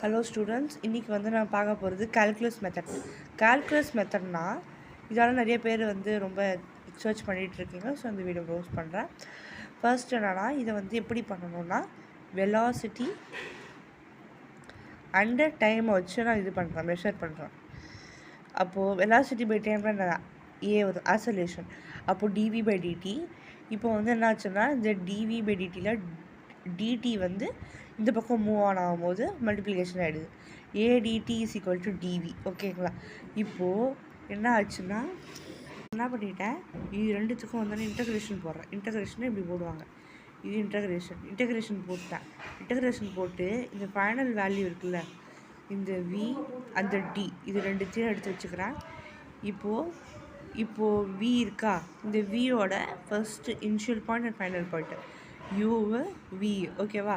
Hello students, இன்றைக்கி நான் பார்க்க போகிறது கால்குலஸ் மெத்தட். கால்குலஸ் மெத்தட்னா இதால் நிறைய பேர் ரொம்ப சர்ச் பண்ணிகிட்ருக்கீங்க. ஸோ அந்த வீடியோ ப்ரௌஸ் பண்ணுறேன். ஃபர்ஸ்ட் என்னென்னா, இதை எப்படி பண்ணணுன்னா வெலாசிட்டி அண்டு டைமை வச்சு நான் இது பண்ணுறேன், மெஷர் பண்ணுறேன். அப்போது வெலாசிட்டி பை டைமில் நான் ஒரு ஆசோலேஷன், அப்போது டிவி பை டிடி. இப்போ என்ன ஆச்சுன்னா, இந்த டிவி பை டிடியில் டிடி இந்த பக்கம் மூவ் ஆன் ஆகும்போது மல்டிப்ளிகேஷன் ஆகிடுது. ADT is equal to TV. ஓகேங்களா? இப்போது என்ன ஆச்சுன்னா, என்ன பண்ணிட்டேன், இது ரெண்டுத்துக்கும் இன்டகிரேஷன் போடுறேன். இன்டகிரேஷனை இப்படி போடுவாங்க. இது இன்டகிரேஷன் போட்டேன். இன்டகிரேஷன் போட்டு இந்த ஃபைனல் வேல்யூ இருக்குல்ல, இந்த வி அந்த டி, இது ரெண்டுத்தையும் எடுத்து வச்சுக்கிறேன். இப்போது வி இருக்கா, இந்த வியோட first initial point and final point u v. ஓகேவா?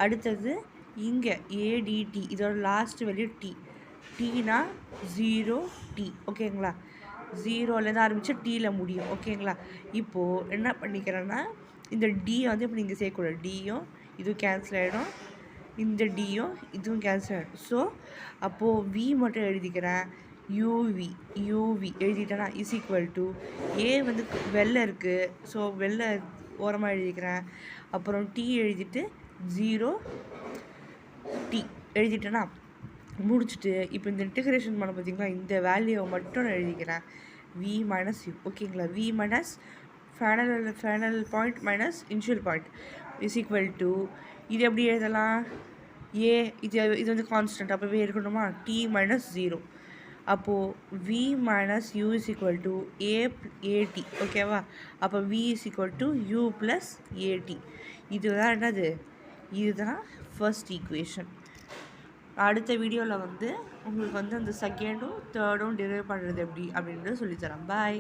அடுத்தது இங்கே ஏடிடி, இதோட லாஸ்ட் வேல்யூ டி. டீனா 0t. ஓகேங்களா? 0லேருந்து ஆரம்பித்து டீயில் முடியும். ஓகேங்களா? இப்போது என்ன பண்ணிக்கிறேன்னா, இந்த டி இப்போ நீங்கள் சேர்க்கக்கூடாது. டியும் இதுவும் கேன்சல் ஆகிடும், இந்த டியும் இதுவும் கேன்சல் ஆகிடும். ஸோ அப்போது வி மட்டும் எழுதிக்கிறேன். யூவி எழுதிட்டேன்னா இஸ் ஈக்குவல் டு ஏ வெளில இருக்குது, ஸோ வெளில ஓரமாக எழுதிக்கிறேன். அப்புறம் டி எழுதிட்டு 0t எழுதிட்டேன்னா முடிச்சுட்டு, இப்போ இந்த இன்டகிரேஷன் பண்ண பார்த்தீங்களா, இந்த வேல்யூவை மட்டும் நான் எழுதிக்கிறேன். V minus u. ஓகேங்களா? V minus final point minus initial point is equal to, இது எப்படி எழுதலாம், ஏ இது கான்ஸ்டன்ட், அப்போவே இருக்கணுமா, டி மைனஸ் 0. அப்போது v minus u is equal to a t. ஓகேவா? அப்போ v is equal to u plus a t. இதுதான் என்னது, இதுதான் ஃபர்ஸ்ட் ஈக்குவேஷன். அடுத்த வீடியோவில் உங்களுக்கு அந்த செகண்டும் தேர்டும் டிரைவ் பண்ணுறது எப்படி அப்படின்றது சொல்லித்தரேன். பாய்.